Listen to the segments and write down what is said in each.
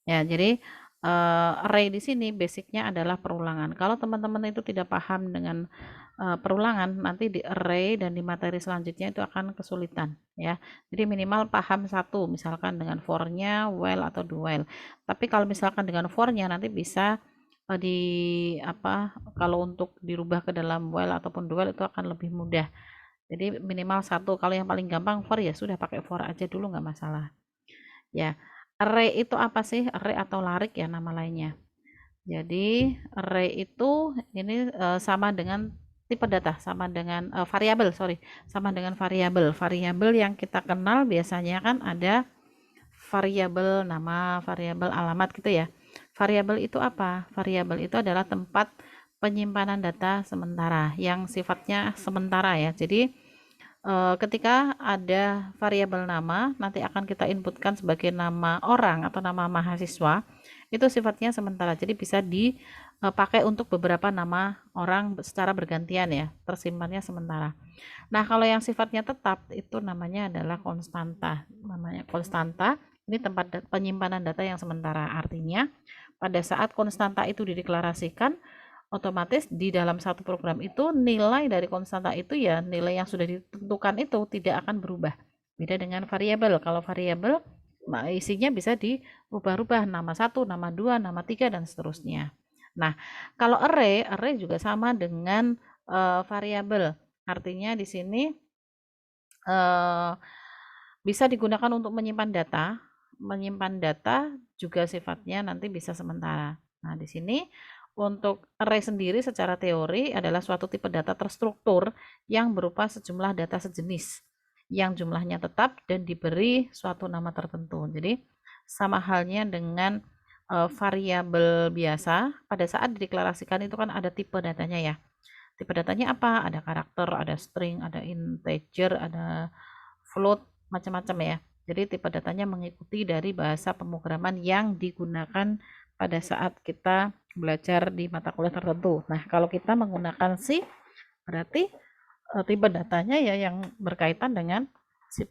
Ya, jadi array di sini basicnya adalah perulangan. Kalau teman-teman itu tidak paham dengan perulangan, nanti di array dan di materi selanjutnya itu akan kesulitan ya. Jadi minimal paham satu, misalkan dengan for-nya, while atau do while. Tapi kalau misalkan dengan for-nya nanti bisa di apa? Kalau untuk dirubah ke dalam while ataupun do while itu akan lebih mudah. Jadi minimal satu. Kalau yang paling gampang for ya sudah pakai for aja dulu nggak masalah. Ya, array itu apa sih? Array atau larik ya nama lainnya. Jadi array itu ini sama dengan tipe data, sama dengan variabel, sorry, sama dengan variabel. Variabel yang kita kenal biasanya kan ada variabel nama, variabel alamat gitu ya. Variabel itu apa? Variabel itu adalah tempat penyimpanan data sementara yang sifatnya sementara ya. Jadi ketika ada variabel nama, nanti akan kita inputkan sebagai nama orang atau nama mahasiswa, itu sifatnya sementara. Jadi bisa dipakai untuk beberapa nama orang secara bergantian ya, tersimpannya sementara. Nah, kalau yang sifatnya tetap itu namanya adalah konstanta. Namanya konstanta, ini tempat penyimpanan data yang sementara. Artinya, pada saat konstanta itu dideklarasikan, otomatis di dalam satu program itu nilai dari konstanta itu ya nilai yang sudah ditentukan itu tidak akan berubah. Beda dengan variabel. Kalau variabel isinya bisa dirubah-rubah nama satu, nama dua, nama tiga dan seterusnya. Nah, kalau array juga sama dengan variabel. Artinya di sini eh, bisa digunakan untuk menyimpan data juga sifatnya nanti bisa sementara. Nah, di sini untuk array sendiri secara teori adalah suatu tipe data terstruktur yang berupa sejumlah data sejenis yang jumlahnya tetap dan diberi suatu nama tertentu. Jadi sama halnya dengan variabel biasa, pada saat dideklarasikan itu kan ada tipe datanya ya. Tipe datanya apa? Ada karakter, ada string, ada integer, ada float, macam-macam ya. Jadi tipe datanya mengikuti dari bahasa pemrograman yang digunakan pada saat kita belajar di mata kuliah tertentu. Nah, kalau kita menggunakan C, berarti tipe datanya ya yang berkaitan dengan C++.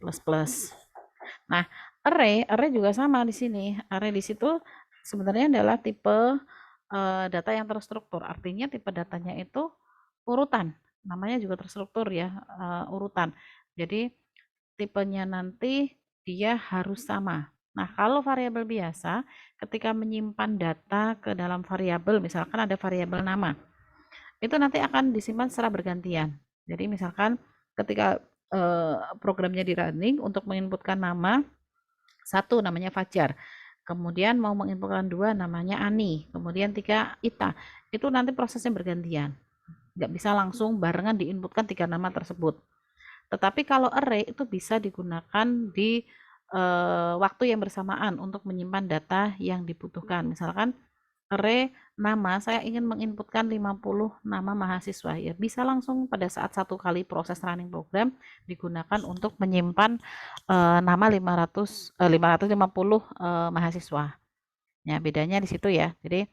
Nah, array juga sama di sini. Array di situ sebenarnya adalah tipe data yang terstruktur. Artinya tipe datanya itu urutan. Namanya juga terstruktur ya, urutan. Jadi tipenya nanti dia harus sama. Nah, kalau variabel biasa, ketika menyimpan data ke dalam variabel, misalkan ada variabel nama, itu nanti akan disimpan secara bergantian. Jadi misalkan ketika programnya di running untuk menginputkan nama, satu namanya Fajar, kemudian mau menginputkan dua namanya Ani, kemudian tiga Ita, itu nanti prosesnya bergantian. Nggak bisa langsung barengan diinputkan tiga nama tersebut. Tetapi kalau array itu bisa digunakan di waktu yang bersamaan untuk menyimpan data yang dibutuhkan. Misalkan array nama, saya ingin menginputkan 50 nama mahasiswa. Ya, bisa langsung pada saat satu kali proses running program digunakan untuk menyimpan nama 550 mahasiswa. Ya, bedanya di situ ya. Jadi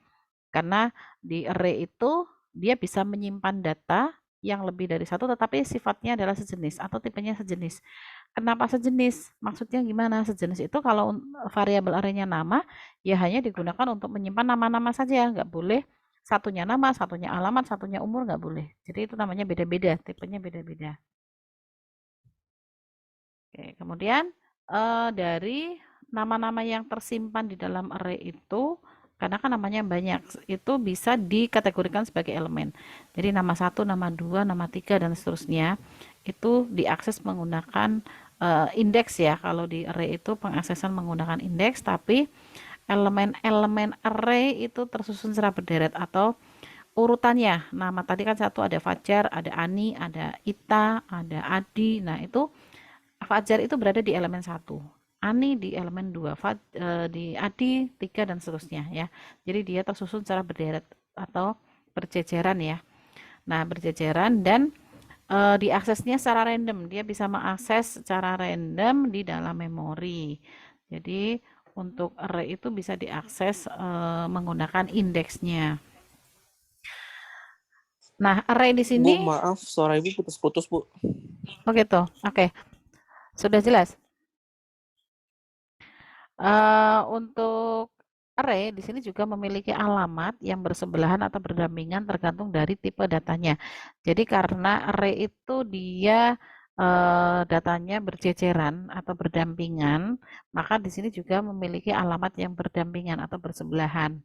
karena di array itu dia bisa menyimpan data yang lebih dari satu tetapi sifatnya adalah sejenis atau tipenya sejenis. Kenapa sejenis? Maksudnya gimana? Sejenis itu kalau variabel arraynya nama, ya hanya digunakan untuk menyimpan nama-nama saja, nggak boleh satunya nama, satunya alamat, satunya umur, nggak boleh. Jadi itu namanya beda-beda, tipenya beda-beda. Oke, kemudian dari nama-nama yang tersimpan di dalam array itu, karena kan namanya banyak, itu bisa dikategorikan sebagai elemen. Jadi nama satu, nama dua, nama tiga, dan seterusnya itu diakses menggunakan indeks ya. Kalau di array itu pengaksesan menggunakan indeks, tapi elemen-elemen array itu tersusun secara berderet atau urutannya. Nama tadi kan satu ada Fajar, ada Ani, ada Ita, ada Adi. Nah, itu Fajar itu berada di elemen satu, Ani di elemen 2, di Adi 3 dan seterusnya ya. Jadi dia tersusun secara berderet atau berjejeran ya. Nah, berjejeran dan diaksesnya secara random. Dia bisa mengakses secara random di dalam memori. Jadi untuk array itu bisa diakses menggunakan indeksnya. Nah, array di Bu, sini, maaf, suara ibu putus-putus, Bu. oh gitu, oke, sudah jelas. Untuk array di sini juga memiliki alamat yang bersebelahan atau berdampingan tergantung dari tipe datanya. Jadi karena array itu dia datanya berceceran atau berdampingan, maka di sini juga memiliki alamat yang berdampingan atau bersebelahan.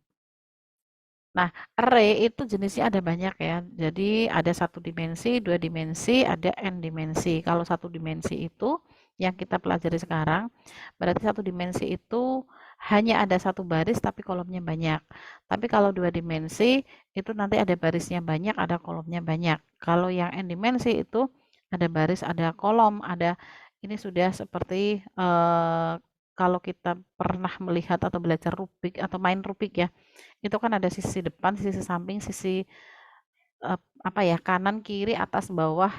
Nah, array itu jenisnya ada banyak ya. Jadi ada satu dimensi, dua dimensi, ada n dimensi. Kalau satu dimensi itu yang kita pelajari sekarang, berarti satu dimensi itu hanya ada satu baris tapi kolomnya banyak. Tapi kalau dua dimensi itu nanti ada barisnya banyak, ada kolomnya banyak. Kalau yang n dimensi itu ada baris, ada kolom, ada ini sudah seperti kalau kita pernah melihat atau belajar Rubik atau main Rubik ya, itu kan ada sisi depan, sisi samping, sisi apa ya, kanan, kiri, atas, bawah,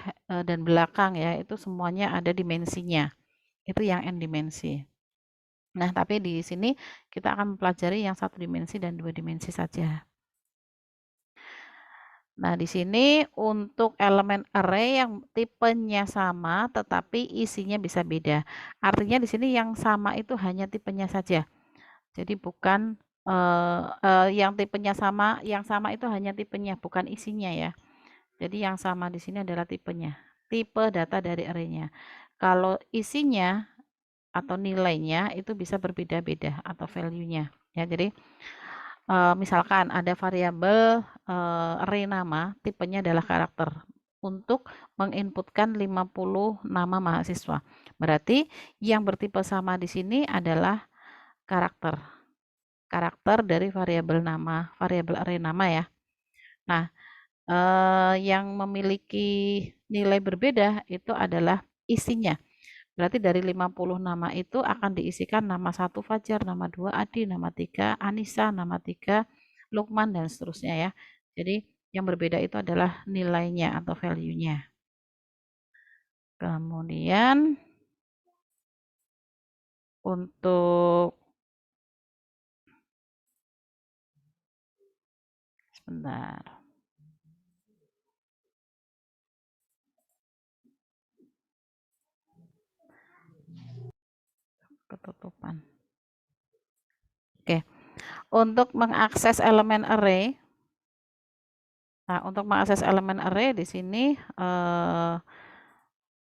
dan belakang ya, itu semuanya ada dimensinya. Itu yang n dimensi. Nah, tapi di sini kita akan mempelajari yang satu dimensi dan dua dimensi saja. Nah, di sini untuk elemen array yang tipenya sama tetapi isinya bisa beda. Artinya di sini yang sama itu hanya tipenya saja. Jadi bukan yang tipenya sama, yang sama itu hanya tipenya, bukan isinya ya. Jadi yang sama di sini adalah tipenya, tipe data dari array-nya. Kalau isinya atau nilainya itu bisa berbeda-beda atau value-nya. Ya, jadi misalkan ada variabel array nama, tipenya adalah karakter untuk menginputkan 50 nama mahasiswa. Berarti yang bertipe sama di sini adalah karakter. Karakter dari variabel nama, variabel array nama ya. Nah, yang memiliki nilai berbeda itu adalah isinya. Berarti dari 50 nama itu akan diisikan nama 1 Fajar, nama 2 Adi, nama 3 Anissa, nama 3 Lukman, dan seterusnya ya. Jadi yang berbeda itu adalah nilainya atau value-nya. Kemudian untuk sebentar, ketutupan. Oke, untuk mengakses elemen array. Nah, untuk mengakses elemen array di sini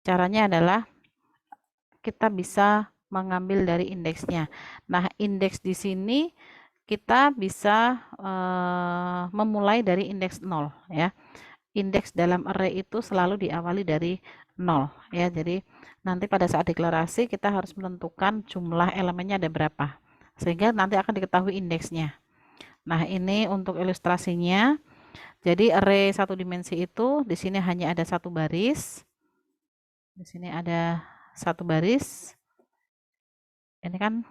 caranya adalah kita bisa mengambil dari indeksnya. Nah, indeks di sini kita bisa memulai dari indeks 0 ya. Indeks dalam array itu selalu diawali dari 0 ya. Jadi nanti pada saat deklarasi kita harus menentukan jumlah elemennya ada berapa. Sehingga nanti akan diketahui indeksnya. Nah, ini untuk ilustrasinya. Jadi array satu dimensi itu di sini hanya ada satu baris. Di sini ada satu baris. Ini kan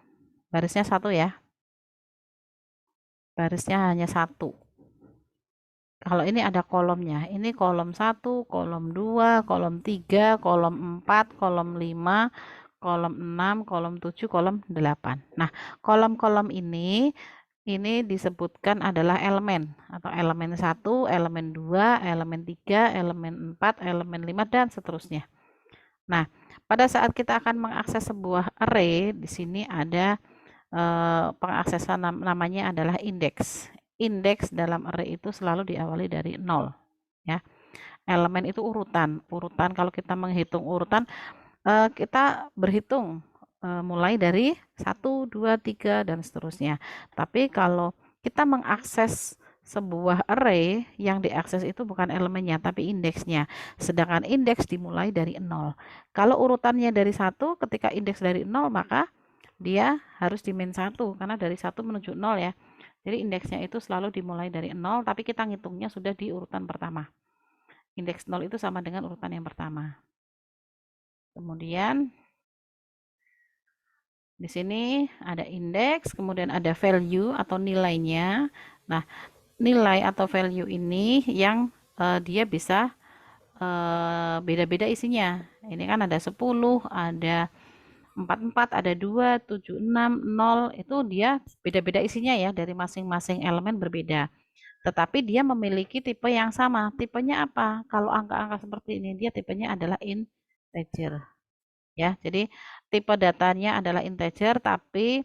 barisnya satu ya. Barisnya hanya satu. Kalau ini ada kolomnya. Ini kolom 1, kolom 2, kolom 3, kolom 4, kolom 5, kolom 6, kolom 7, kolom 8. Nah, kolom-kolom ini disebutkan adalah elemen atau elemen 1, elemen 2, elemen 3, elemen 4, elemen 5 dan seterusnya. Nah, pada saat kita akan mengakses sebuah array, di sini ada pengaksesan namanya adalah indeks. Indeks dalam array itu selalu diawali dari 0 ya. Elemen itu urutan. Urutan kalau kita menghitung urutan kita berhitung mulai dari 1, 2, 3 dan seterusnya. Tapi kalau kita mengakses sebuah array, yang diakses itu bukan elemennya tapi indeksnya. Sedangkan indeks dimulai dari 0. Kalau urutannya dari 1, ketika indeks dari 0 maka dia harus di min 1 karena dari 1 menuju 0 ya. Jadi indeksnya itu selalu dimulai dari 0 tapi kita ngitungnya sudah di urutan pertama. Indeks 0 itu sama dengan urutan yang pertama. Kemudian di sini ada indeks, kemudian ada value atau nilainya. Nah, nilai atau value ini yang dia bisa beda-beda isinya. Ini kan ada 10, ada 44, ada 2, 7, 6, 0, itu dia beda-beda isinya ya, dari masing-masing elemen berbeda. Tetapi dia memiliki tipe yang sama. Tipenya apa? Kalau angka-angka seperti ini, dia tipenya adalah integer. Ya, jadi tipe datanya adalah integer, tapi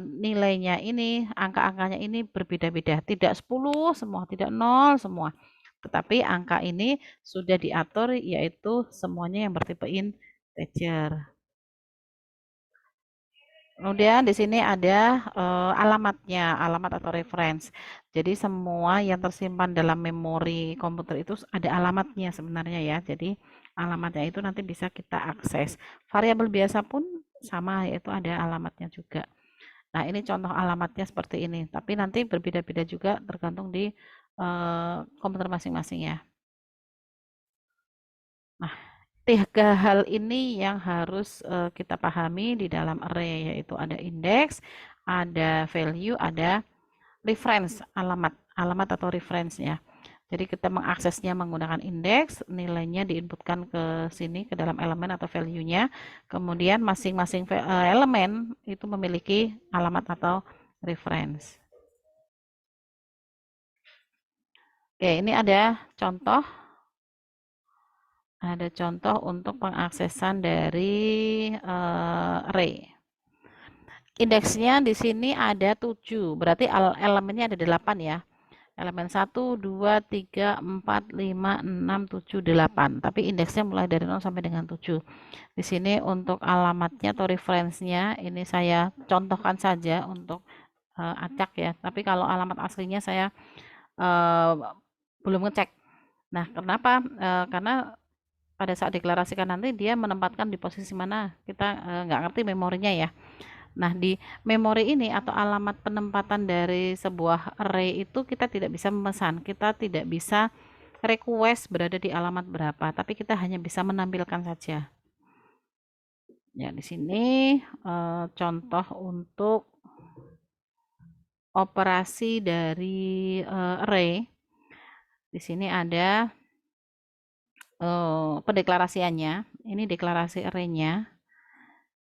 nilainya ini, angka-angkanya ini berbeda-beda, tidak 10 semua, tidak 0 semua. Tetapi angka ini sudah diatur yaitu semuanya yang bertipe integer. Kemudian di sini ada alamatnya, alamat atau reference. Jadi semua yang tersimpan dalam memori komputer itu ada alamatnya sebenarnya ya. Jadi alamatnya itu nanti bisa kita akses. Variabel biasa pun sama yaitu ada alamatnya juga. Nah, ini contoh alamatnya seperti ini. Tapi nanti berbeda-beda juga tergantung di komputer masing-masing ya. Nah, tiga hal ini yang harus kita pahami di dalam array, yaitu ada index, ada value, ada reference, alamat atau reference ya. Jadi kita mengaksesnya menggunakan index, nilainya diinputkan ke sini ke dalam elemen atau value-nya. Kemudian masing-masing elemen itu memiliki alamat atau reference. Oke, ini ada contoh. Ada contoh untuk pengaksesan dari array. Indeksnya di sini ada 7, berarti elemennya ada 8 ya. Elemen 1, 2, 3, 4, 5, 6, 7, 8. Tapi indeksnya mulai dari 0 sampai dengan 7. Di sini untuk alamatnya atau referensinya ini saya contohkan saja untuk acak ya. Tapi kalau alamat aslinya saya belum ngecek. Nah, kenapa? Karena pada saat deklarasikan nanti dia menempatkan di posisi mana kita nggak ngerti memorinya ya. Nah, di memori ini atau alamat penempatan dari sebuah array itu kita tidak bisa memesan, kita tidak bisa request berada di alamat berapa, tapi kita hanya bisa menampilkan saja. Ya, di sini contoh untuk operasi dari array. Di sini ada pendeklarasiannya. Ini deklarasi array-nya.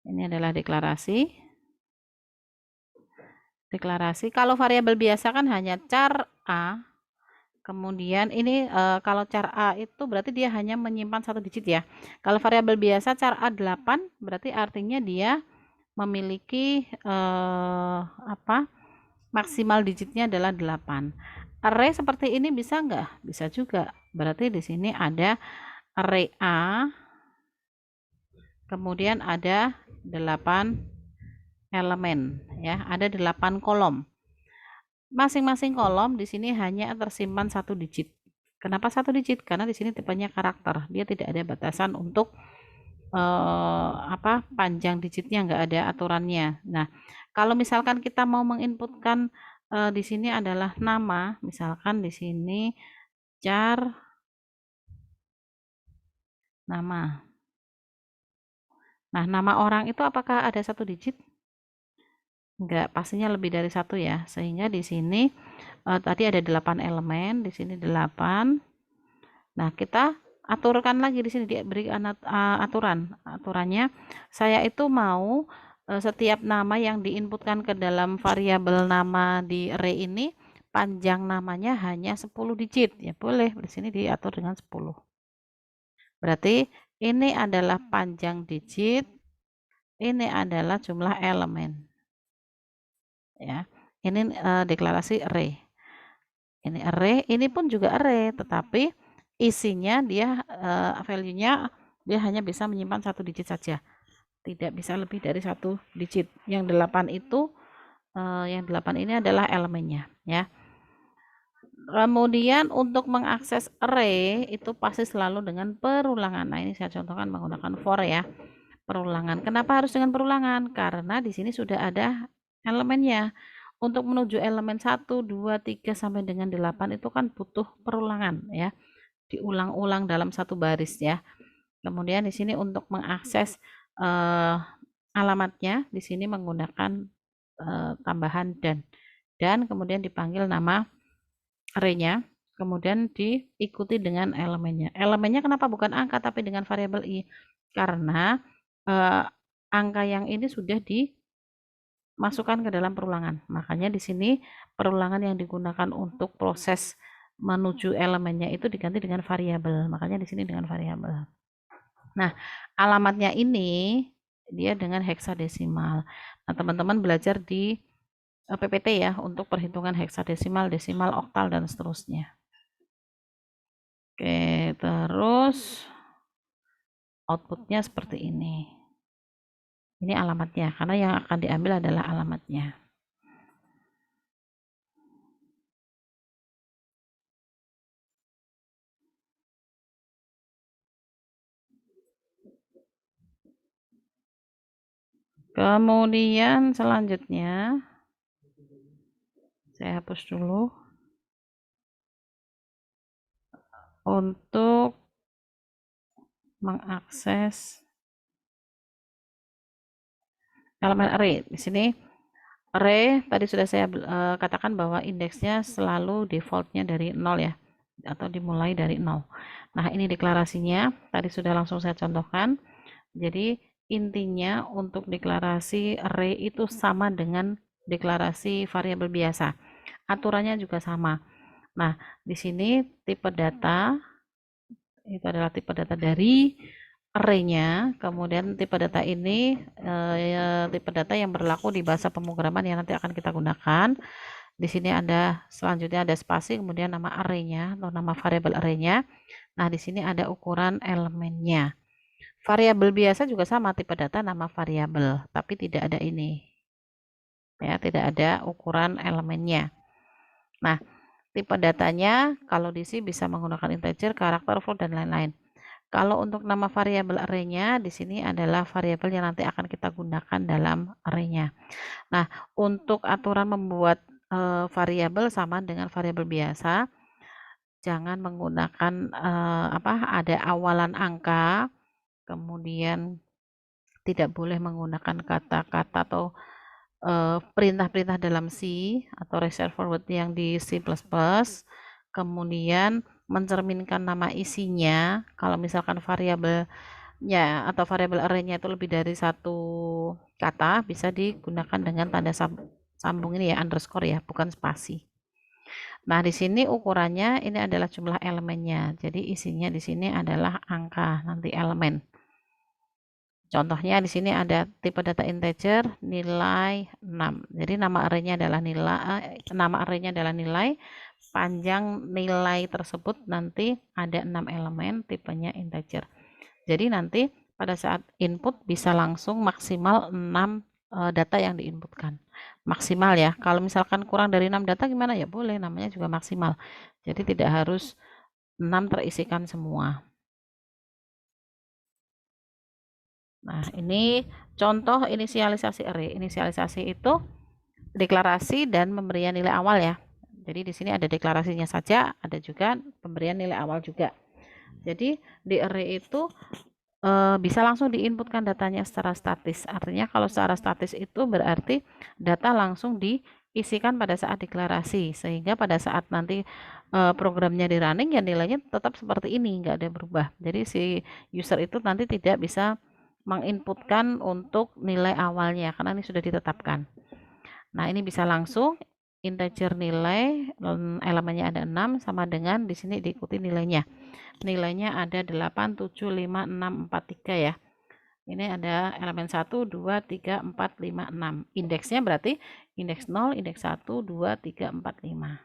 Ini adalah deklarasi. Deklarasi. Kalau variabel biasa kan hanya char A. Kemudian ini kalau char A itu berarti dia hanya menyimpan satu digit ya. Kalau variabel biasa char A 8 berarti artinya dia memiliki maksimal digitnya adalah 8. Array seperti ini bisa enggak? Bisa juga. Berarti di sini ada array A, kemudian ada 8 elemen ya, ada 8 kolom. Masing-masing kolom di sini hanya tersimpan satu digit. Kenapa satu digit? Karena di sini tipenya karakter. Dia tidak ada batasan untuk panjang digitnya, nggak ada aturannya. Nah, kalau misalkan kita mau menginputkan di sini adalah nama, misalkan di sini char nama. Nah, nama orang itu apakah ada satu digit? Enggak, pastinya lebih dari satu ya. Sehingga di sini tadi ada 8 elemen, di sini 8. Nah, kita aturkan lagi di sini diberi aturan. Aturannya saya itu mau setiap nama yang diinputkan ke dalam variabel nama di array ini panjang namanya hanya 10 digit. Ya boleh, di sini diatur dengan 10. Berarti ini adalah panjang digit, ini adalah jumlah elemen. Ya. Ini deklarasi array. Ini array, ini pun juga array, tetapi isinya dia value-nya dia hanya bisa menyimpan satu digit saja. Tidak bisa lebih dari satu digit. Yang 8 itu yang 8 ini adalah elemennya ya. Kemudian untuk mengakses array itu pasti selalu dengan perulangan. Nah, ini saya contohkan menggunakan for ya. Perulangan. Kenapa harus dengan perulangan? Karena di sini sudah ada elemennya. Untuk menuju elemen 1, 2, 3 sampai dengan 8 itu kan butuh perulangan ya. Diulang-ulang dalam satu baris ya. Kemudian di sini untuk mengakses alamatnya di sini menggunakan tambahan dan kemudian dipanggil nama array-nya, kemudian diikuti dengan elemennya. Elemennya kenapa bukan angka tapi dengan variabel i? Karena angka yang ini sudah dimasukkan ke dalam perulangan. Makanya di sini perulangan yang digunakan untuk proses menuju elemennya itu diganti dengan variabel. Makanya di sini dengan variabel. Nah, alamatnya ini dia dengan heksadesimal. Nah, teman-teman belajar di PPT ya untuk perhitungan heksadesimal, desimal, oktal, dan seterusnya. Oke, terus outputnya seperti ini. Ini alamatnya, karena yang akan diambil adalah alamatnya. Kemudian selanjutnya, saya hapus dulu. Untuk mengakses elemen array, di sini array tadi sudah saya katakan bahwa indeksnya selalu defaultnya dari 0 ya, atau dimulai dari 0. Nah, ini deklarasinya, tadi sudah langsung saya contohkan. Jadi, intinya untuk deklarasi array itu sama dengan deklarasi variabel biasa. Aturannya juga sama. Nah, di sini tipe data itu adalah tipe data dari array-nya, kemudian tipe data ini tipe data yang berlaku di bahasa pemrograman yang nanti akan kita gunakan. Di sini ada selanjutnya ada spasi, kemudian nama array-nya atau nama variabel array-nya. Nah, di sini ada ukuran elemennya. Variabel biasa juga sama, tipe data nama variabel, tapi tidak ada ini. Ya, tidak ada ukuran elemennya. Nah, tipe datanya kalau di C bisa menggunakan integer, karakter, float, dan lain-lain. Kalau untuk nama variabel array-nya, di sini adalah variabel yang nanti akan kita gunakan dalam array-nya. Nah, untuk aturan membuat variabel sama dengan variabel biasa, jangan menggunakan ada awalan angka, kemudian tidak boleh menggunakan kata-kata atau perintah-perintah dalam C atau reserve forward yang di C++, kemudian mencerminkan nama isinya. Kalau misalkan variabelnya atau variabel array-nya itu lebih dari satu kata, bisa digunakan dengan tanda sambung ini ya, underscore ya, bukan spasi. Nah, di sini ukurannya ini adalah jumlah elemennya. Jadi isinya di sini adalah angka, nanti elemen. Contohnya di sini ada tipe data integer nilai 6. Jadi nama array-nya adalah nilai, panjang nilai tersebut nanti ada 6 elemen, tipenya integer. Jadi nanti pada saat input bisa langsung maksimal 6 data yang diinputkan. Maksimal ya. Kalau misalkan kurang dari 6 data gimana ya? Boleh, namanya juga maksimal. Jadi tidak harus 6 terisikan semua. Nah, ini contoh inisialisasi array. Inisialisasi itu deklarasi dan pemberian nilai awal ya. Jadi di sini ada deklarasinya saja, ada juga pemberian nilai awal juga. Jadi di array itu bisa langsung diinputkan datanya secara statis. Artinya kalau secara statis itu berarti data langsung diisikan pada saat deklarasi, sehingga pada saat nanti programnya di running ya nilainya tetap seperti ini, nggak ada berubah. Jadi si user itu nanti tidak bisa menginputkan untuk nilai awalnya karena ini sudah ditetapkan. Nah, ini bisa langsung integer nilai elemennya ada 6 sama dengan di sini diikuti nilainya. Nilainya ada 8, 7, 5, 6, 4, 3 ya. Ini ada elemen 1, 2, 3, 4, 5, 6. Indeksnya berarti indeks 0, indeks 1, 2, 3, 4, 5.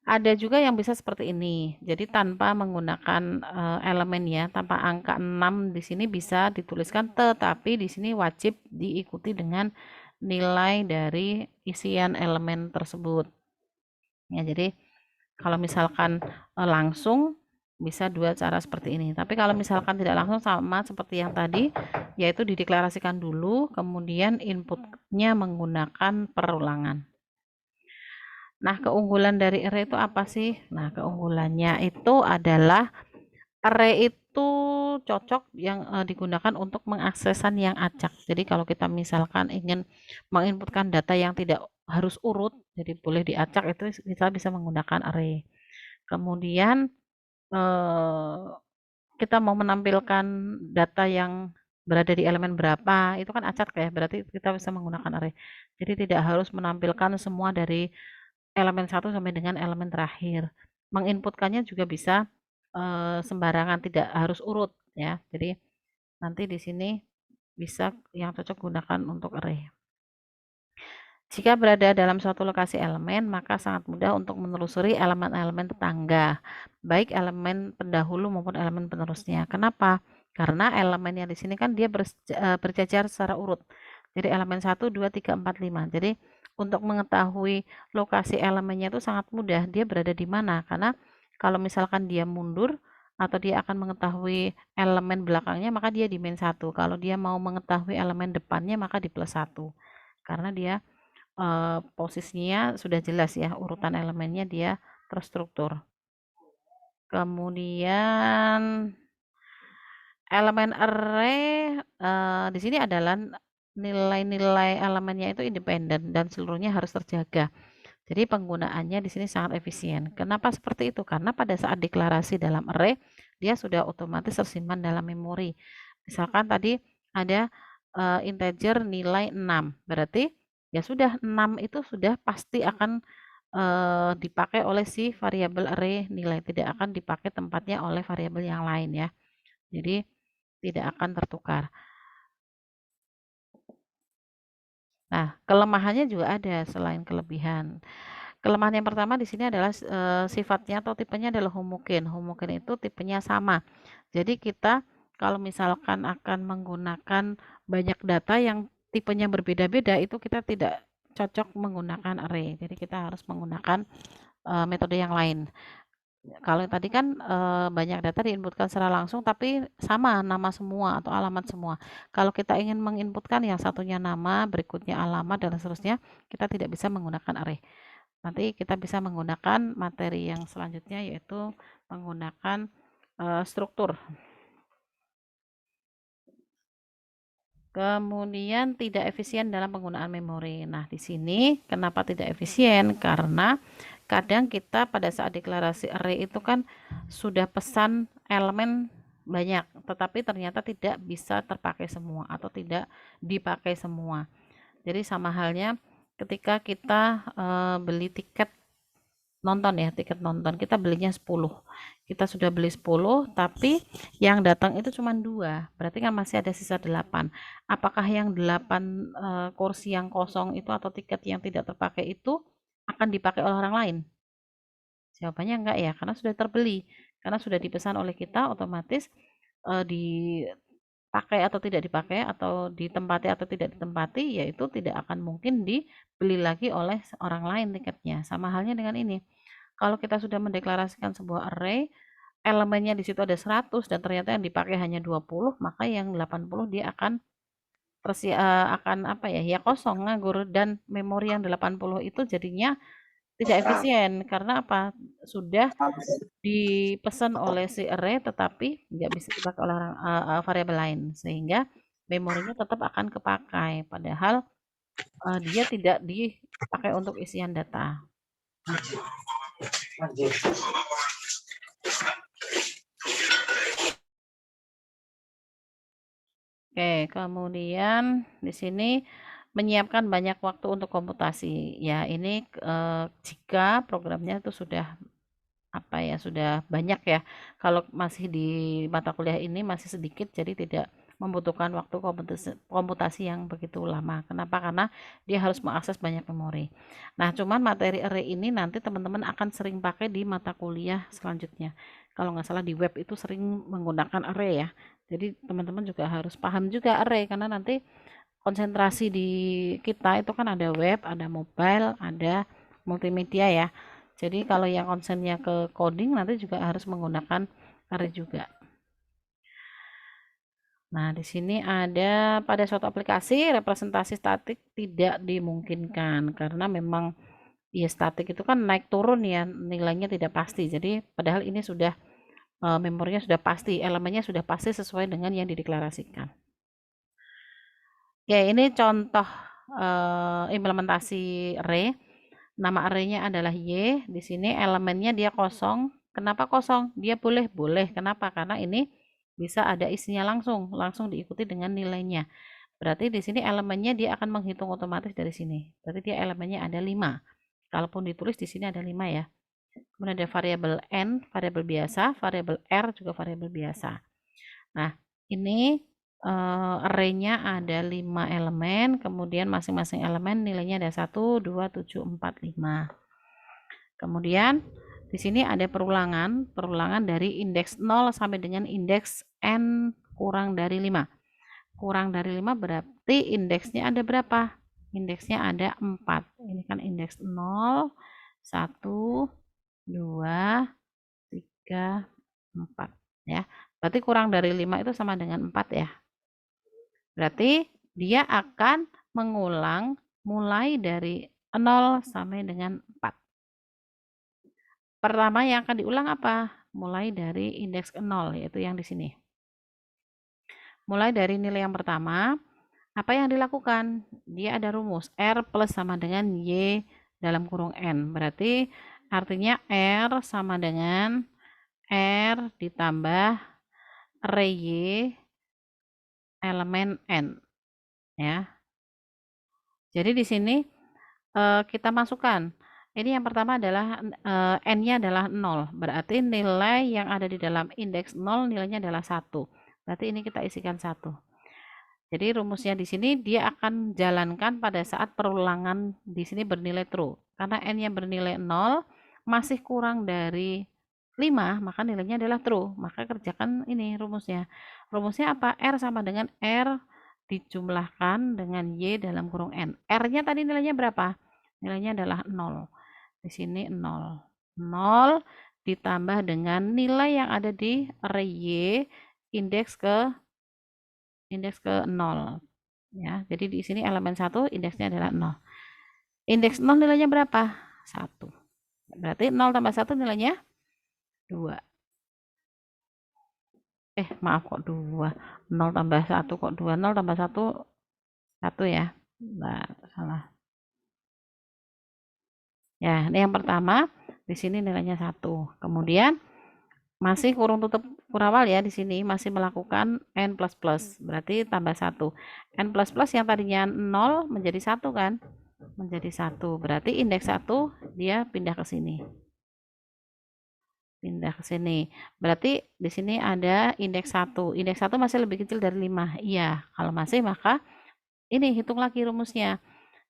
Ada juga yang bisa seperti ini. Jadi tanpa menggunakan elemen ya, tanpa angka 6 di sini bisa dituliskan, tetapi di sini wajib diikuti dengan nilai dari isian elemen tersebut. Ya, jadi kalau misalkan langsung bisa dua cara seperti ini. Tapi kalau misalkan tidak langsung sama seperti yang tadi, yaitu dideklarasikan dulu, kemudian inputnya menggunakan perulangan. Nah, keunggulan dari array itu apa sih? Nah, keunggulannya itu adalah array itu cocok yang digunakan untuk mengaksesan yang acak. Jadi kalau kita misalkan ingin menginputkan data yang tidak harus urut, jadi boleh diacak, itu kita bisa menggunakan array. Kemudian kita mau menampilkan data yang berada di elemen berapa, itu kan acak ya, berarti kita bisa menggunakan array. Jadi tidak harus menampilkan semua dari elemen 1 sampai dengan elemen terakhir. Menginputkannya juga bisa sembarangan, tidak harus urut ya. Jadi nanti di sini bisa yang cocok gunakan untuk array. Jika berada dalam suatu lokasi elemen, maka sangat mudah untuk menelusuri elemen-elemen tetangga, baik elemen pendahulu maupun elemen penerusnya. Kenapa? Karena elemen yang di sini kan dia berjajar secara urut. Jadi elemen 1, 2, 3, 4, 5. Jadi untuk mengetahui lokasi elemennya itu sangat mudah. Dia berada di mana? Karena kalau misalkan dia mundur atau dia akan mengetahui elemen belakangnya, maka dia di min 1. Kalau dia mau mengetahui elemen depannya, maka di plus 1. Karena dia posisinya sudah jelas ya, urutan elemennya dia terstruktur. Kemudian elemen array di sini adalah nilai-nilai elemennya itu independen dan seluruhnya harus terjaga. Jadi penggunaannya di sini sangat efisien. Kenapa seperti itu? Karena pada saat deklarasi dalam array, dia sudah otomatis tersimpan dalam memori. Misalkan tadi ada integer nilai 6, berarti ya sudah 6 itu sudah pasti akan dipakai oleh si variabel array nilai, tidak akan dipakai tempatnya oleh variabel yang lain ya. Jadi tidak akan tertukar. Nah, kelemahannya juga ada selain kelebihan. Kelemahan yang pertama di sini adalah sifatnya atau tipenya adalah homogen. Homogen itu tipenya sama. Jadi kita kalau misalkan akan menggunakan banyak data yang tipenya berbeda-beda itu kita tidak cocok menggunakan array. Jadi kita harus menggunakan metode yang lain. Kalau tadi kan banyak data diinputkan secara langsung tapi sama nama semua atau alamat semua. Kalau kita ingin menginputkan yang satunya nama, berikutnya alamat dan seterusnya, kita tidak bisa menggunakan array. Nanti kita bisa menggunakan materi yang selanjutnya yaitu menggunakan struktur. Kemudian tidak efisien dalam penggunaan memori. Nah, di sini kenapa tidak efisien? Karena kadang kita pada saat deklarasi array itu kan sudah pesan elemen banyak, tetapi ternyata tidak bisa terpakai semua atau tidak dipakai semua. Jadi sama halnya ketika kita beli tiket nonton ya, tiket nonton kita belinya 10. Kita sudah beli 10 tapi yang datang itu cuma 2, berarti kan masih ada sisa 8. Apakah yang 8 kursi yang kosong itu atau tiket yang tidak terpakai itu akan dipakai oleh orang lain? Jawabannya enggak ya, karena sudah terbeli. Karena sudah dipesan oleh kita otomatis dipakai atau tidak dipakai atau ditempati atau tidak ditempati yaitu tidak akan mungkin dibeli lagi oleh orang lain tiketnya. Sama halnya dengan ini. Kalau kita sudah mendeklarasikan sebuah array, elemennya di situ ada 100 dan ternyata yang dipakai hanya 20, maka yang 80 dia akan akan apa ya? Ya kosong, nganggur dan memori yang 80 itu jadinya tidak efisien karena apa? Sudah dipesan oleh si array tetapi nggak bisa dipakai oleh variabel lain sehingga memorinya tetap akan kepakai padahal dia tidak dipakai untuk isian data. Oke, kemudian di sini menyiapkan banyak waktu untuk komputasi. Ya, ini jika programnya itu sudah apa ya, sudah banyak ya. Kalau masih di mata kuliah ini masih sedikit jadi tidak membutuhkan waktu komputasi yang begitu lama. Kenapa? Karena dia harus mengakses banyak memori. Nah, cuman materi array ini nanti teman-teman akan sering pakai di mata kuliah selanjutnya. Kalau nggak salah di web itu sering menggunakan array ya. Jadi teman-teman juga harus paham juga array karena nanti konsentrasi di kita itu kan ada web, ada mobile, ada multimedia ya. Jadi kalau yang konsennya ke coding nanti juga harus menggunakan array juga. Nah, di sini ada pada suatu aplikasi representasi statik tidak dimungkinkan karena memang ya statik itu kan naik turun ya nilainya tidak pasti. Jadi padahal ini sudah memorinya sudah pasti, elemennya sudah pasti sesuai dengan yang dideklarasikan. Oke, ini contoh implementasi array. Nama arraynya adalah Y. Di sini elemennya dia kosong. Kenapa kosong? Dia boleh. Kenapa? Karena ini bisa ada isinya langsung diikuti dengan nilainya. Berarti di sini elemennya dia akan menghitung otomatis dari sini. Berarti dia elemennya ada 5. Kalaupun ditulis di sini ada 5 ya. Kemudian ada variabel N, variabel biasa, variabel R juga variabel biasa. Nah, ini array-nya ada 5 elemen, kemudian masing-masing elemen nilainya ada 1, 2, 7, 4, 5. Kemudian di sini ada perulangan dari indeks 0 sampai dengan indeks n kurang dari 5. Kurang dari 5 berarti indeksnya ada berapa? Indeksnya ada 4. Ini kan indeks 0, 1, 2, 3, 4 ya. Berarti kurang dari 5 itu sama dengan 4 ya. Berarti dia akan mengulang mulai dari 0 sampai dengan 4. Pertama yang akan diulang apa? Mulai dari indeks 0, yaitu yang di sini. Mulai dari nilai yang pertama, apa yang dilakukan? Dia ada rumus, R plus sama dengan Y dalam kurung N. Berarti artinya R sama dengan R ditambah array Y elemen N. Ya. Jadi di sini kita masukkan. Ini yang pertama adalah N-nya adalah 0. Berarti nilai yang ada di dalam indeks 0 nilainya adalah 1. Berarti ini kita isikan 1. Jadi rumusnya di sini dia akan jalankan pada saat perulangan di sini bernilai true. Karena N-nya bernilai 0 masih kurang dari 5, maka nilainya adalah true. Maka kerjakan ini rumusnya. Rumusnya apa? R sama dengan R dijumlahkan dengan Y dalam kurung N. R-nya tadi nilainya berapa? Nilainya adalah 0. Di sini 0. 0 ditambah dengan nilai yang ada di array Y indeks ke 0 ya. Jadi di sini elemen 1 indeksnya adalah 0. Indeks 0 nilainya berapa? 1. Berarti 0 tambah 1 nilainya 2. Maaf kok 2. 0 tambah 1 kok 2. 0 tambah 1 1 ya. Nah, salah. Ya, ini yang pertama, di sini nilainya 1. Kemudian masih kurung tutup kurawal ya, di sini masih melakukan n++, berarti tambah 1. N++ yang tadinya 0 menjadi 1 kan? Menjadi 1. Berarti indeks 1 dia pindah ke sini. Pindah ke sini. Berarti di sini ada indeks 1. Indeks 1 masih lebih kecil dari 5. Iya, kalau masih maka ini hitung lagi rumusnya.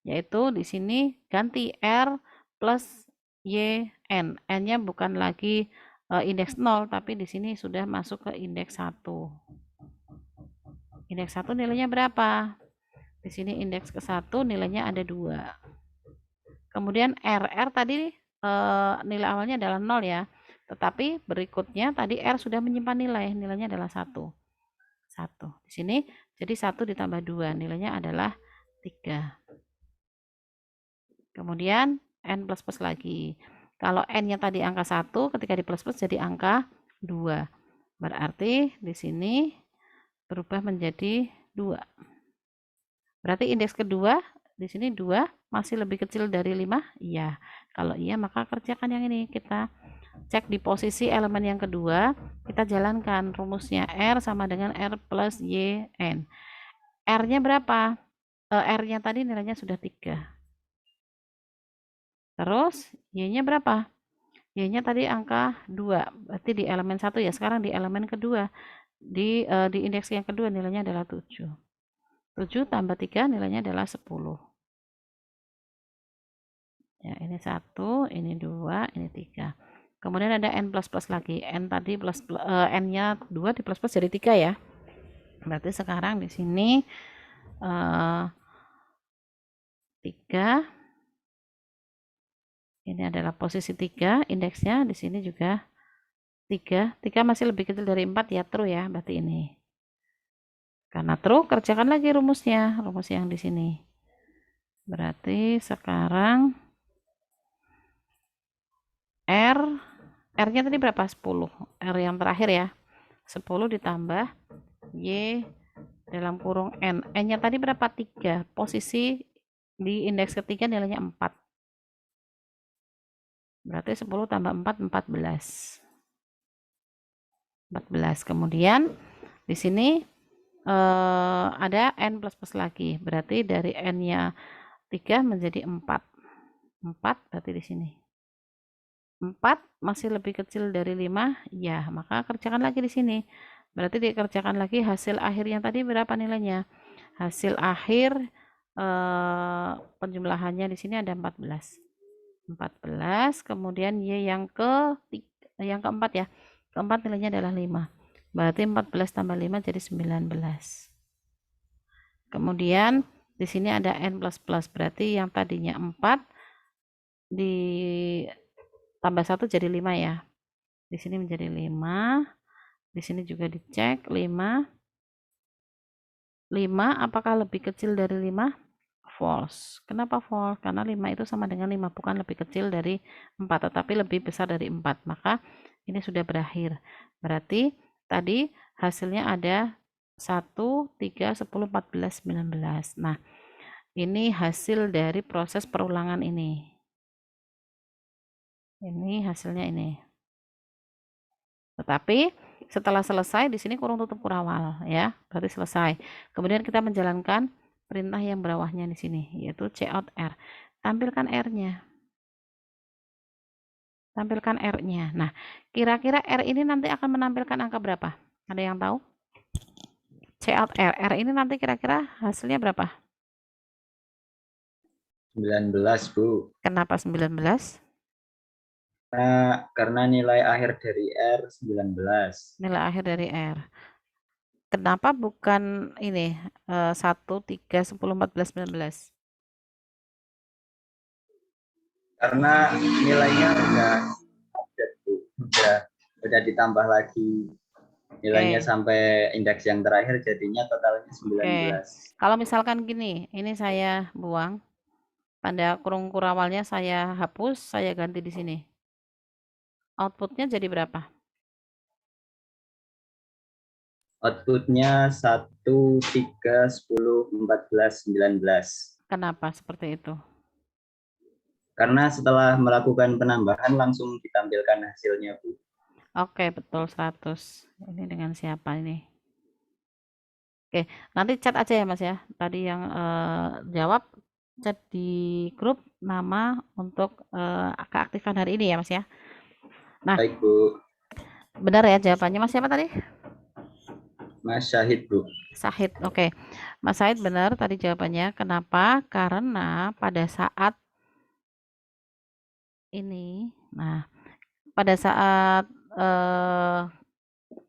Yaitu di sini ganti R plus Y N. N-nya bukan lagi indeks 0, tapi di sini sudah masuk ke indeks 1. Indeks 1 nilainya berapa? Di sini indeks ke 1 nilainya ada 2. Kemudian R tadi nilai awalnya adalah 0 ya. Tetapi berikutnya tadi R sudah menyimpan nilai, nilainya adalah 1. 1. Di sini jadi 1 ditambah 2, nilainya adalah 3. Kemudian N++ lagi. Kalau N-nya tadi angka 1, ketika di plus-plus jadi angka 2. Berarti di sini berubah menjadi 2. Berarti indeks kedua di sini 2 masih lebih kecil dari 5? Iya. Kalau iya maka kerjakan yang ini. Kita cek di posisi elemen yang kedua, kita jalankan rumusnya R sama dengan R plus Y N. R-nya berapa? R-nya tadi nilainya sudah 3. Terus Y-nya berapa? Y-nya tadi angka 2. Berarti di elemen 1 ya. Sekarang di elemen kedua. Di indeks yang kedua nilainya adalah 7. 7 tambah 3 nilainya adalah 10. Ya, ini 1, ini 2, ini 3. Kemudian ada N++ lagi. N tadi N-nya 2 di plus-plus jadi 3 ya. Berarti sekarang di sini 3. Ini adalah posisi 3 indeksnya, di sini juga 3. 3 masih lebih kecil dari 4 ya, true ya, berarti ini. Karena true, kerjakan lagi rumusnya, rumus yang di sini. Berarti sekarang R-nya tadi berapa? 10. R yang terakhir ya. 10 ditambah Y dalam kurung N. N-nya tadi berapa? 3. Posisi di indeks ketiga nilainya 4. Berarti 10 tambah 4, 14. 14. Kemudian di sini ada N++ lagi. Berarti dari N-nya 3 menjadi 4. 4 berarti di sini. 4 masih lebih kecil dari 5? Ya, maka kerjakan lagi di sini. Berarti dikerjakan lagi hasil akhirnya tadi berapa nilainya? Hasil akhir penjumlahannya di sini ada 14. 14, kemudian Y yang keempat ya. Keempat nilainya adalah 5. Berarti 14 tambah 5 jadi 19. Kemudian di sini ada N++, berarti yang tadinya 4 ditambah 1 jadi 5 ya. Di sini menjadi 5. Di sini juga dicek 5. 5 apakah lebih kecil dari 5? False. Kenapa false? Karena 5 itu sama dengan 5, bukan lebih kecil dari 4, tetapi lebih besar dari 4. Maka ini sudah berakhir. Berarti tadi hasilnya ada 1, 3, 10, 14, 19. Nah, ini hasil dari proses perulangan ini. Ini hasilnya ini. Tetapi setelah selesai di sini kurung tutup kurawal ya, berarti selesai. Kemudian kita menjalankan perintah yang bawahnya di sini yaitu cout R. Tampilkan R-nya. Tampilkan R-nya. Nah, kira-kira R ini nanti akan menampilkan angka berapa? Ada yang tahu? Cout R. R ini nanti kira-kira hasilnya berapa? 19, Bu. Kenapa 19? Karena nilai akhir dari R 19. Nilai akhir dari R. Kenapa bukan ini 1, 3, 10, 14, 19? Karena nilainya udah update, Bu. Udah ditambah lagi nilainya sampai indeks yang terakhir, jadinya totalnya 19. Kalau misalkan gini, ini saya buang, tanda kurung kurawalnya saya hapus, saya ganti di sini. Outputnya jadi berapa? Outputnya 1, 3, 10, 14, 19. Kenapa seperti itu? Karena setelah melakukan penambahan langsung ditampilkan hasilnya, Bu. Oke, betul 100. Ini dengan siapa ini? Oke, nanti chat aja ya Mas ya. Tadi yang jawab chat di grup nama untuk keaktifan hari ini ya Mas ya. Nah, Baik, Bu. benar ya jawabannya Mas siapa tadi? Mas Syahid, Bu. Sahid. Oke. Mas Sahid benar tadi jawabannya. Kenapa? Karena pada saat ini, nah, pada saat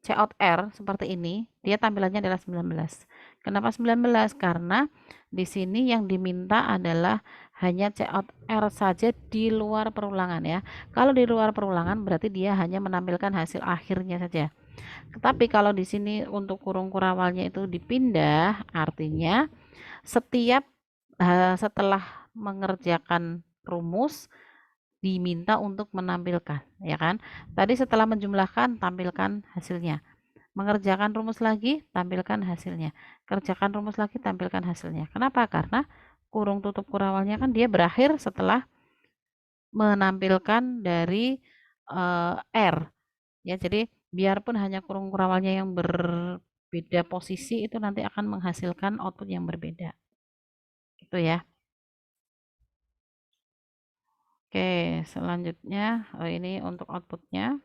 cout R seperti ini, dia tampilannya adalah 19. Kenapa 19? Karena di sini yang diminta adalah hanya cout R saja di luar perulangan ya. Kalau di luar perulangan berarti dia hanya menampilkan hasil akhirnya saja. Tetapi kalau di sini untuk kurung kurawalnya itu dipindah, artinya setiap setelah mengerjakan rumus diminta untuk menampilkan, ya kan? Tadi setelah menjumlahkan tampilkan hasilnya. Mengerjakan rumus lagi, tampilkan hasilnya. Kerjakan rumus lagi, tampilkan hasilnya. Kenapa? Karena kurung tutup kurawalnya kan dia berakhir setelah menampilkan dari R. Ya, jadi biarpun hanya kurung kurawalnya yang berbeda posisi itu nanti akan menghasilkan output yang berbeda. Itu ya. Oke, selanjutnya ini untuk outputnya.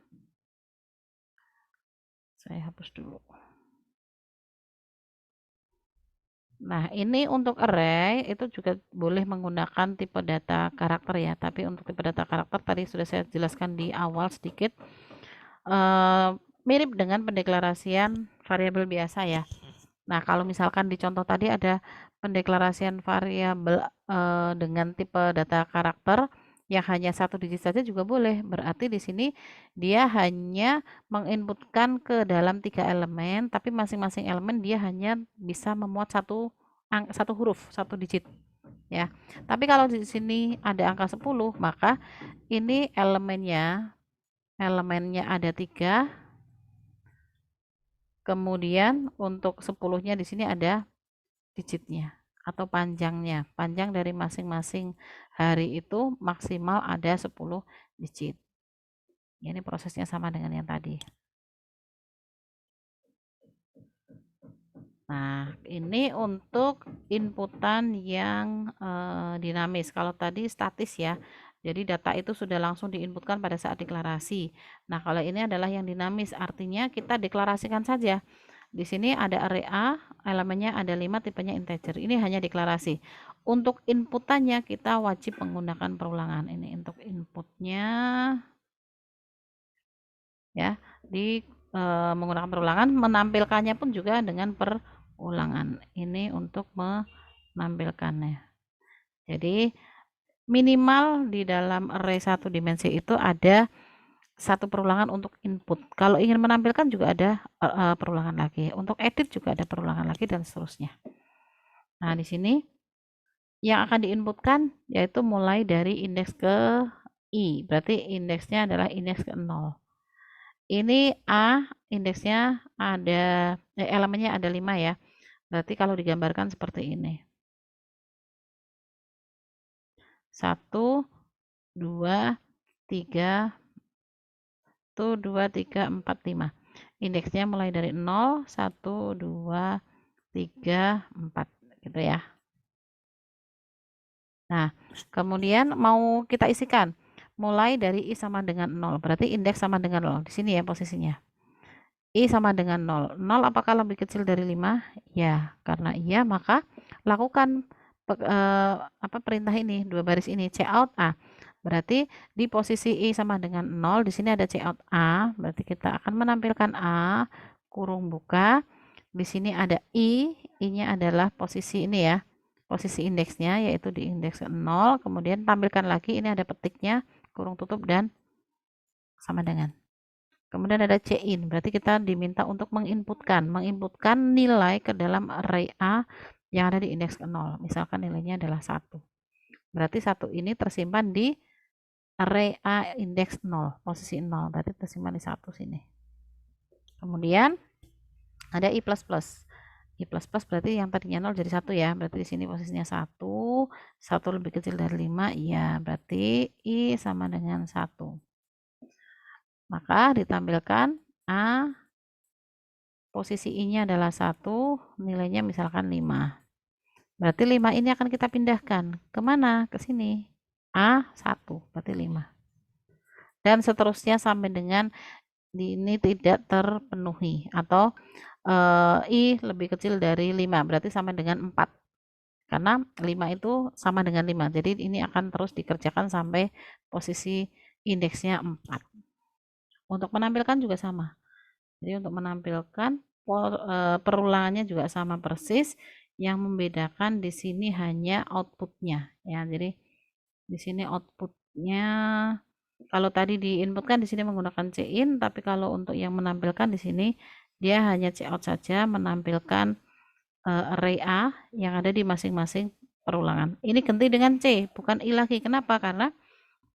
Saya hapus dulu. Nah, ini untuk array itu juga boleh menggunakan tipe data karakter ya. Tapi untuk tipe data karakter tadi sudah saya jelaskan di awal sedikit. Mirip dengan pendeklarasian variabel biasa ya. Nah, kalau misalkan di contoh tadi ada pendeklarasian variabel dengan tipe data karakter yang hanya 1 digit saja juga boleh. Berarti di sini dia hanya menginputkan ke dalam 3 elemen, tapi masing-masing elemen dia hanya bisa memuat satu huruf, 1 digit ya. Tapi kalau di sini ada angka 10, maka ini elemennya ada 3. Kemudian untuk 10-nya di sini ada digitnya atau panjangnya. Panjang dari masing-masing hari itu maksimal ada 10 digit. Ini prosesnya sama dengan yang tadi. Nah, ini untuk inputan yang dinamis. Kalau tadi statis ya. Jadi data itu sudah langsung diinputkan pada saat deklarasi. Nah, kalau ini adalah yang dinamis, artinya kita deklarasikan saja. Di sini ada array A, elemennya ada 5, tipenya integer. Ini hanya deklarasi. Untuk inputannya kita wajib menggunakan perulangan. Ini untuk inputnya ya, menggunakan perulangan, menampilkannya pun juga dengan perulangan. Ini untuk menampilkannya. Jadi minimal di dalam array 1 dimensi itu ada 1 perulangan untuk input. Kalau ingin menampilkan juga ada perulangan lagi. Untuk edit juga ada perulangan lagi dan seterusnya. Nah, di sini yang akan diinputkan yaitu mulai dari indeks ke I. Berarti indeksnya adalah indeks ke 0. Ini A, indeksnya ada elemennya ada 5 ya. Berarti kalau digambarkan seperti ini. 1 2 3 1 2 3 4 5. Indeksnya mulai dari 0 1 2 3 4 gitu ya. Nah, kemudian mau kita isikan mulai dari I sama dengan 0. Berarti indeks sama dengan 0. Di sini ya posisinya. I sama dengan 0. 0 apakah lebih kecil dari 5? Ya, karena iya maka lakukan perintah ini, 2 baris ini, cout A. Berarti di posisi I sama dengan 0, di sini ada cout A, berarti kita akan menampilkan A, kurung buka. Di sini ada I-nya adalah posisi ini ya, posisi indeksnya yaitu di indeks 0, kemudian tampilkan lagi, ini ada petiknya, kurung tutup dan sama dengan. Kemudian ada cin, berarti kita diminta untuk menginputkan nilai ke dalam array A yang ada di indeks 0. Misalkan nilainya adalah 1. Berarti 1 ini tersimpan di array A indeks 0, posisi 0. Berarti tersimpan di 1 sini. Kemudian ada I++. I++ berarti yang tadinya 0 jadi 1 ya. Berarti di sini posisinya 1. 1 lebih kecil dari 5, ya. Berarti I sama dengan 1. Maka ditampilkan A, posisi I-nya adalah 1, nilainya misalkan 5. Berarti 5 ini akan kita pindahkan. Kemana? Ke sini. A1, berarti 5. Dan seterusnya sampai dengan ini tidak terpenuhi. Atau I lebih kecil dari 5, berarti sama dengan 4. Karena 5 itu sama dengan 5. Jadi ini akan terus dikerjakan sampai posisi indeksnya 4. Untuk menampilkan juga sama. Jadi untuk menampilkan perulangannya juga sama persis. Yang membedakan di sini hanya outputnya ya. Jadi di sini outputnya kalau tadi diinputkan di sini menggunakan cin, tapi kalau untuk yang menampilkan di sini dia hanya cout saja menampilkan array A yang ada di masing-masing perulangan. Ini ganti dengan C, bukan I lagi. Kenapa? Karena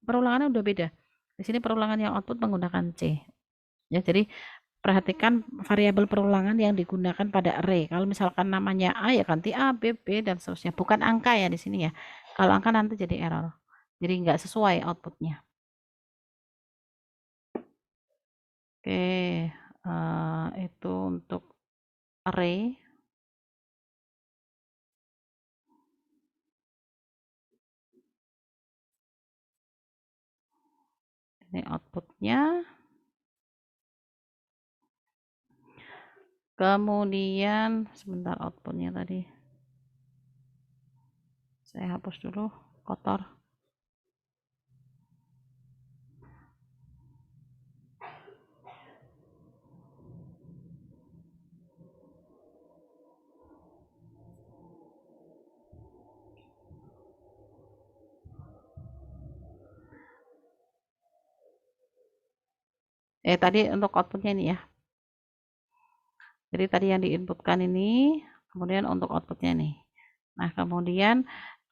perulangannya udah beda. Di sini perulangan yang output menggunakan C. Ya, jadi perhatikan variabel perulangan yang digunakan pada array. Kalau misalkan namanya A ya ganti A, B, B dan seterusnya. Bukan angka ya di sini ya. Kalau angka nanti jadi error. Jadi nggak sesuai outputnya. Oke, itu untuk array. Ini outputnya. Kemudian sebentar outputnya tadi saya hapus dulu, kotor. Tadi untuk outputnya ini ya. Jadi tadi yang diinputkan ini, kemudian untuk outputnya nih. Nah, kemudian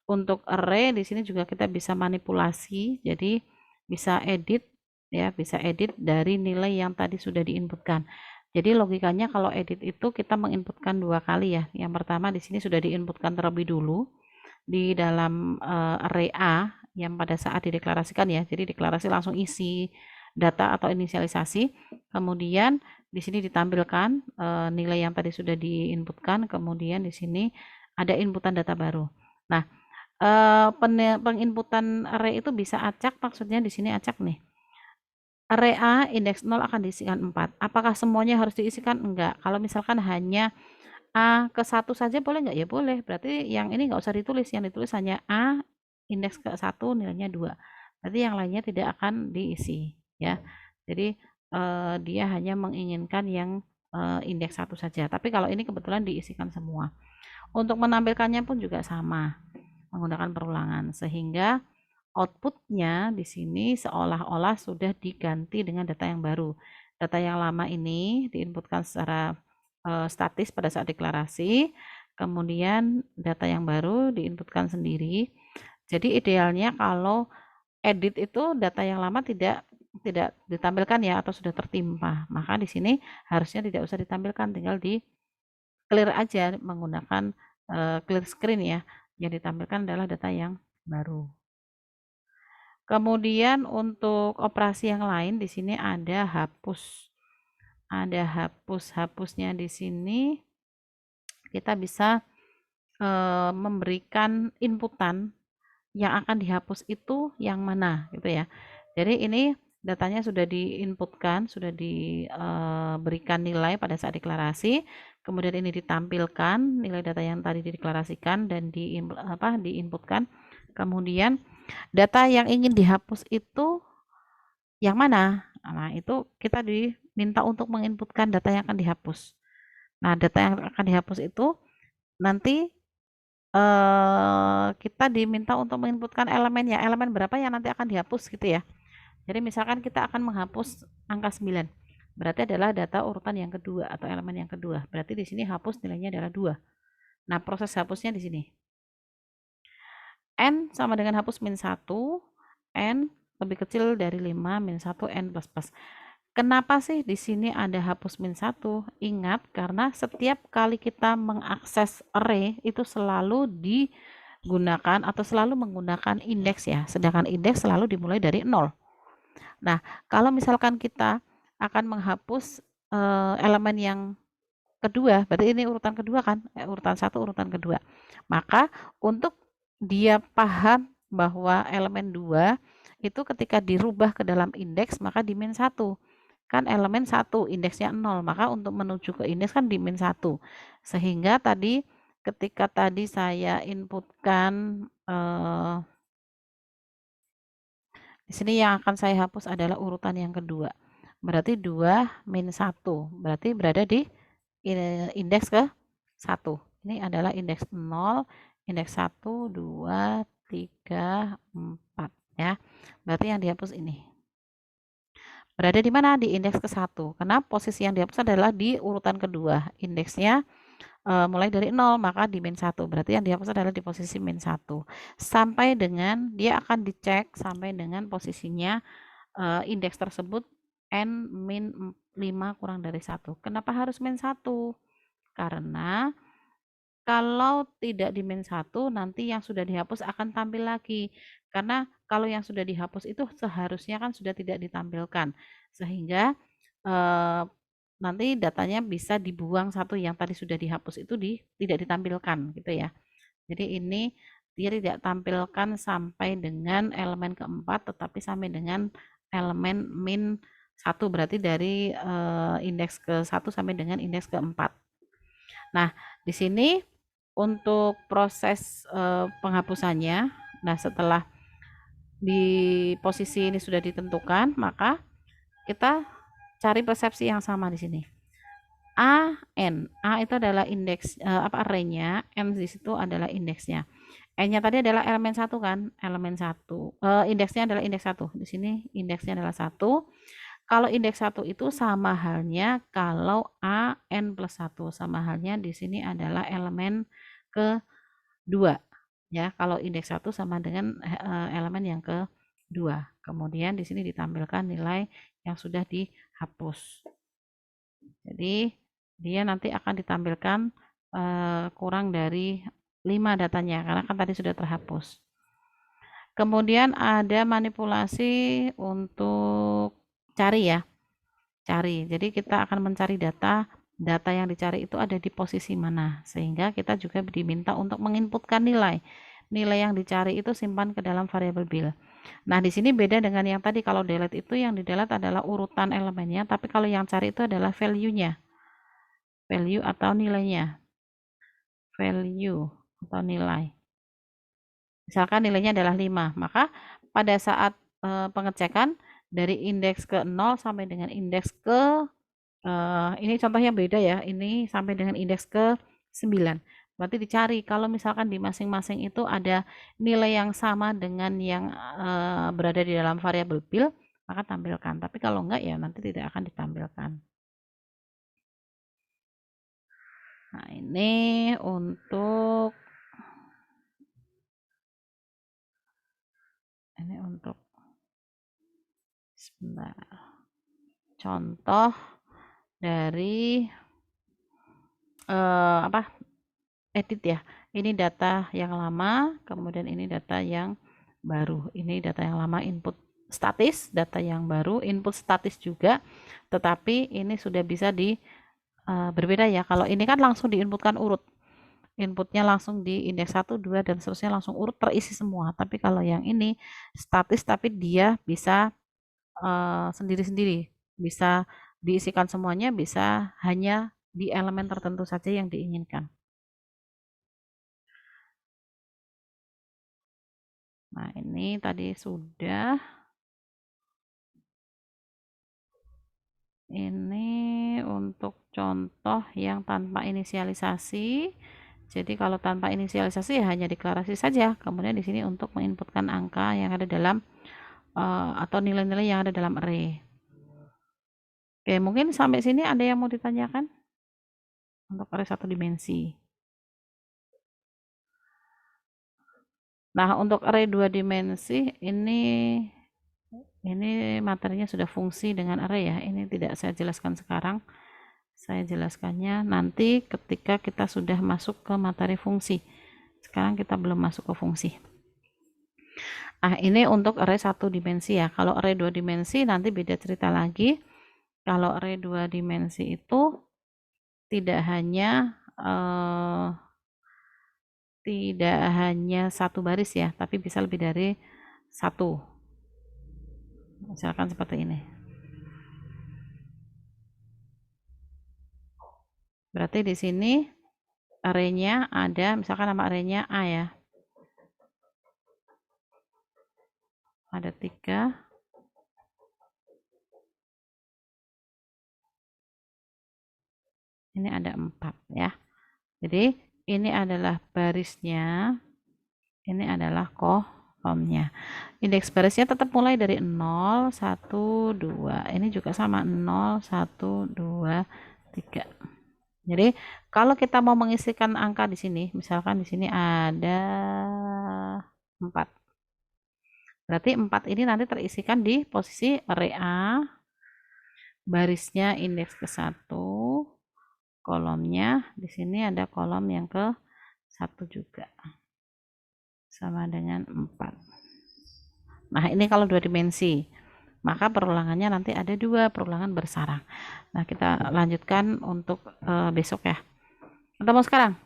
untuk array di sini juga kita bisa manipulasi, jadi bisa edit ya, bisa edit dari nilai yang tadi sudah diinputkan. Jadi logikanya kalau edit itu kita menginputkan 2 kali ya. Yang pertama di sini sudah diinputkan terlebih dulu di dalam array A yang pada saat dideklarasikan ya. Jadi deklarasi langsung isi data atau inisialisasi. Kemudian di sini ditampilkan nilai yang tadi sudah diinputkan, kemudian di sini ada inputan data baru. Nah, penginputan array itu bisa acak, maksudnya di sini acak nih. Array A indeks 0 akan diisikan 4. Apakah semuanya harus diisikan? Enggak. Kalau misalkan hanya A ke 1 saja boleh nggak? Ya boleh. Berarti yang ini nggak usah ditulis. Yang ditulis hanya A indeks ke 1 nilainya 2. Berarti yang lainnya tidak akan diisi. Ya. Jadi dia hanya menginginkan yang indeks 1 saja. Tapi kalau ini kebetulan diisikan semua. Untuk menampilkannya pun juga sama. Menggunakan perulangan. Sehingga outputnya di sini seolah-olah sudah diganti dengan data yang baru. Data yang lama ini diinputkan secara statis pada saat deklarasi, kemudian data yang baru diinputkan sendiri. Jadi idealnya kalau edit itu data yang lama tidak ditampilkan ya atau sudah tertimpa. Maka di sini harusnya tidak usah ditampilkan, tinggal di clear aja menggunakan clear screen ya. Yang ditampilkan adalah data yang baru. Kemudian untuk operasi yang lain di sini ada hapus. Ada hapusnya di sini kita bisa memberikan inputan yang akan dihapus itu yang mana gitu ya. Jadi ini datanya sudah diinputkan, sudah diberikan nilai pada saat deklarasi, kemudian ini ditampilkan nilai data yang tadi dideklarasikan dan diinputkan. Kemudian data yang ingin dihapus itu yang mana? Nah, itu kita diminta untuk menginputkan data yang akan dihapus. Nah, data yang akan dihapus itu nanti kita diminta untuk menginputkan elemennya. Elemen berapa yang nanti akan dihapus gitu ya. Jadi misalkan kita akan menghapus angka 9. Berarti adalah data urutan yang kedua atau elemen yang kedua. Berarti di sini hapus nilainya adalah 2. Nah, proses hapusnya di sini. N sama dengan hapus min 1, N lebih kecil dari 5, min 1, N plus plus. Kenapa sih di sini ada hapus min 1? Ingat, karena setiap kali kita mengakses array itu selalu digunakan atau selalu menggunakan indeks ya. Sedangkan indeks selalu dimulai dari 0. Nah, kalau misalkan kita akan menghapus elemen yang kedua, berarti ini urutan kedua kan, urutan 1, urutan kedua. Maka untuk dia paham bahwa elemen 2 itu ketika dirubah ke dalam indeks maka di min 1. Kan elemen 1, indeksnya 0, maka untuk menuju ke indeks kan di min 1. Sehingga tadi ketika tadi saya inputkan di sini yang akan saya hapus adalah urutan yang kedua. Berarti 2 min 1. Berarti berada di indeks ke 1. Ini adalah indeks 0, indeks 1, 2, 3, 4 ya. Berarti yang dihapus ini. Berada di mana? Di indeks ke 1. Karena posisi yang dihapus adalah di urutan kedua. Indeksnya mulai dari 0, maka di min 1. Berarti yang dihapus adalah di posisi min 1. Sampai dengan dia akan dicek sampai dengan posisinya indeks tersebut N min 5 kurang dari 1. Kenapa harus min 1? Karena kalau tidak di min 1 nanti yang sudah dihapus akan tampil lagi. Karena kalau yang sudah dihapus itu seharusnya kan sudah tidak ditampilkan. Sehingga nanti datanya bisa dibuang satu yang tadi sudah dihapus itu tidak ditampilkan gitu ya. Jadi ini dia tidak tampilkan sampai dengan elemen keempat tetapi sampai dengan elemen min 1, berarti dari indeks ke 1 sampai dengan indeks keempat. Nah, di sini untuk proses penghapusannya, nah setelah di posisi ini sudah ditentukan, maka kita cari persepsi yang sama di sini. N, A itu adalah indeks array-nya, N di situ adalah indeksnya. N-nya tadi adalah elemen 1 kan, elemen 1. Indeksnya adalah indeks 1. Di sini indeksnya adalah 1. Kalau indeks 1 itu sama halnya kalau A N plus 1, sama halnya di sini adalah elemen kedua. Ya, kalau indeks 1 sama dengan elemen yang kedua. Kemudian di sini ditampilkan nilai yang sudah dihapus. Jadi dia nanti akan ditampilkan kurang dari 5 datanya karena kan tadi sudah terhapus. Kemudian ada manipulasi untuk cari ya. Cari. Jadi kita akan mencari data yang dicari itu ada di posisi mana. Sehingga kita juga diminta untuk menginputkan nilai. nilai yang dicari itu simpan ke dalam variabel bil. Nah, di sini beda dengan yang tadi. Kalau delete itu yang di delete adalah urutan elemennya, tapi kalau yang cari itu adalah value-nya. Value atau nilainya. Value atau nilai. Misalkan nilainya adalah 5, maka pada saat pengecekan dari indeks ke 0 sampai dengan indeks ke ini contohnya beda ya, ini sampai dengan indeks ke 9. Berarti dicari kalau misalkan di masing-masing itu ada nilai yang sama dengan yang berada di dalam variabel bil, maka tampilkan. Tapi kalau enggak ya nanti tidak akan ditampilkan. Nah, ini untuk sebentar. Contoh dari edit ya. Ini data yang lama, kemudian ini data yang baru. Ini data yang lama input statis, data yang baru input statis juga, tetapi ini sudah bisa berbeda ya. Kalau ini kan langsung diinputkan urut. Inputnya langsung di indeks 1, 2 dan seterusnya langsung urut terisi semua. Tapi kalau yang ini statis tapi dia bisa sendiri-sendiri. Bisa diisikan semuanya, bisa hanya di elemen tertentu saja yang diinginkan. Nah, ini tadi sudah. Ini untuk contoh yang tanpa inisialisasi. Jadi kalau tanpa inisialisasi ya hanya deklarasi saja. Kemudian di sini untuk menginputkan angka yang ada dalam atau nilai-nilai yang ada dalam array. Oke, mungkin sampai sini ada yang mau ditanyakan untuk array 1 dimensi. Nah, untuk array 2 dimensi ini materinya sudah fungsi dengan array ya. Ini tidak saya jelaskan sekarang. Saya jelaskannya nanti ketika kita sudah masuk ke materi fungsi. Sekarang kita belum masuk ke fungsi. Nah, ini untuk array 1 dimensi ya. Kalau array 2 dimensi nanti beda cerita lagi. Kalau array 2 dimensi itu tidak hanya satu baris ya, tapi bisa lebih dari satu. Misalkan seperti ini. Berarti di sini array-nya ada, misalkan nama array-nya A ya. Ada 3. Ini ada 4 ya. Jadi ini adalah barisnya, ini adalah kolomnya. Indeks barisnya tetap mulai dari 0, 1, 2. Ini juga sama 0, 1, 2, 3. Jadi kalau kita mau mengisikan angka di sini, misalkan di sini ada 4. Berarti 4 ini nanti terisikan di posisi array A, barisnya indeks ke 1, kolomnya di sini ada kolom yang ke 1 juga. Sama dengan 4. Nah, ini kalau 2 dimensi. Maka perulangannya nanti ada 2 perulangan bersarang. Nah, kita lanjutkan untuk besok ya. Atau mau sekarang?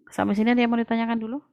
Sampai sini ada yang mau ditanyakan dulu?